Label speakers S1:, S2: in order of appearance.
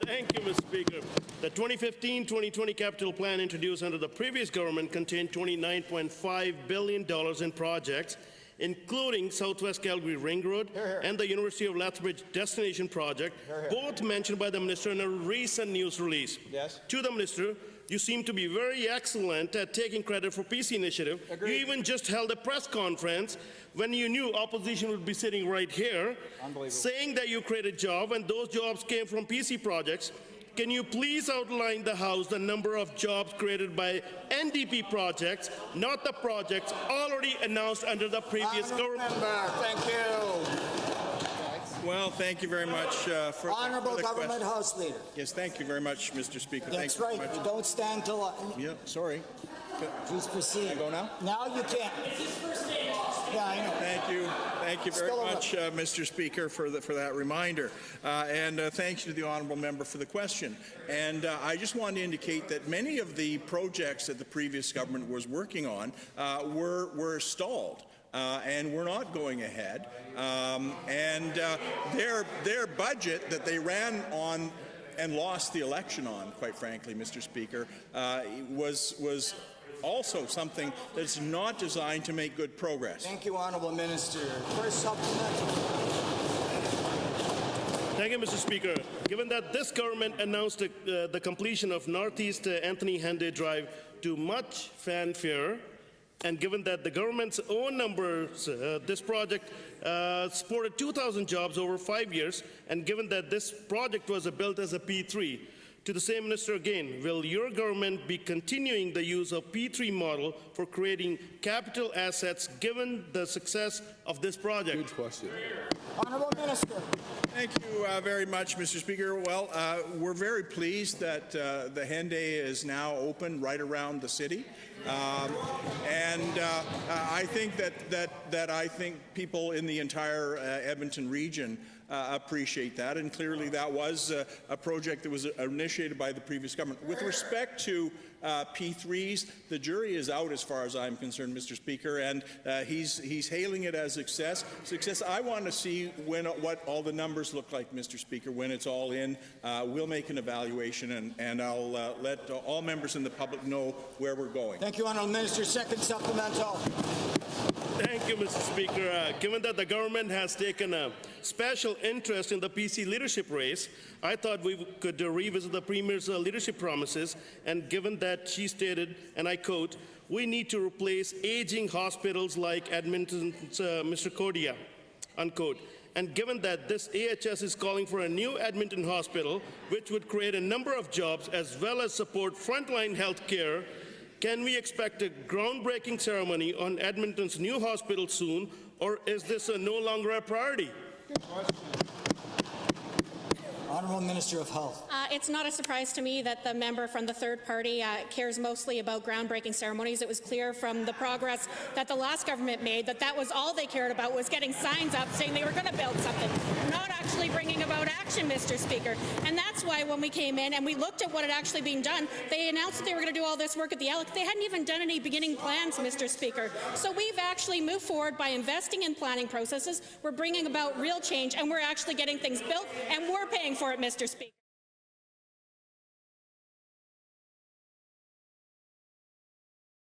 S1: Thank you, Mr. Speaker. The 2015-2020 capital plan introduced under the previous government contained $29.5 billion in projects, including Southwest Calgary Ring Road and the University of Lethbridge Destination Project, both mentioned by the Minister in a recent news release.
S2: Yes.
S1: To the Minister, you seem to be very excellent at taking credit for PC initiative.
S2: Agreed.
S1: You even just held a press conference when you knew opposition would be sitting right here, saying that you created jobs and those jobs came from PC projects. Can you please outline the House the number of jobs created by NDP projects, not the projects already announced under the previous government?
S2: Thank you. Well, thank you very much for
S3: Honourable
S2: the
S3: Government
S2: question.
S3: House Leader.
S2: Yes, thank you very much, Mr. Speaker.
S3: That's
S2: thank you
S3: right.
S2: very much.
S3: You don't stand till.
S2: Yeah, sorry.
S3: Please proceed.
S2: Can I go now?
S3: Now you can. Yeah, I know.
S2: Thank you. Thank you very
S3: Still
S2: much, Mr. Speaker, for that reminder. And thanks to the honourable member for the question. And I just want to indicate that many of the projects that the previous government was working on were stalled. And we're not going ahead. Their budget that they ran on and lost the election on, quite frankly, Mr. Speaker, was also something that's not designed to make good progress.
S3: Thank you, Honourable Minister. First supplemental.
S1: Thank you, Mr. Speaker. Given that this government announced the completion of Northeast Anthony Henday Drive to much fanfare, and given that the government's own numbers, this project supported 2,000 jobs over 5 years, and given that this project was built as a P3, to the same minister again, will your government be continuing the use of P3 model for creating capital assets given the success of this project?
S4: Good question.
S3: Honourable Minister.
S2: Thank you very much, Mr. Speaker. Well, we're very pleased that the Henday is now open right around the city. I think that I think people in the entire Edmonton region appreciate that, and clearly that was a project that was initiated by the previous government. With respect to P3s, the jury is out as far as I'm concerned, Mr. Speaker, and he's hailing it as success. I want to see what all the numbers look like, Mr. Speaker, when it's all in. We'll make an evaluation, and I'll let all members in the public know where we're going.
S3: Thank you, Honourable Minister. Second supplemental.
S1: Thank you, Mr. Speaker. Given that the government has taken a special interest in the PC leadership race, I thought we could revisit the Premier's leadership promises, and given that she stated, and I quote, "We need to replace aging hospitals like Edmonton's Mr. Cordia," unquote. And given that this AHS is calling for a new Edmonton hospital, which would create a number of jobs as well as support frontline health care, can we expect a groundbreaking ceremony on Edmonton's new hospital soon, or is this no longer a priority?
S3: Good question. Honourable Minister of Health.
S5: It's not a surprise to me that the member from the third party cares mostly about groundbreaking ceremonies. It was clear from the progress that the last government made that was all they cared about, was getting signs up saying they were going to build something, not actually bringing about action, Mr. Speaker. And that's why when we came in and we looked at what had actually been done, they announced that they were going to do all this work at the Alex. They hadn't even done any beginning plans, Mr. Speaker. So we've actually moved forward by investing in planning processes. We're bringing about real change, and we're actually getting things built, and we're paying for it, Mr. Speaker.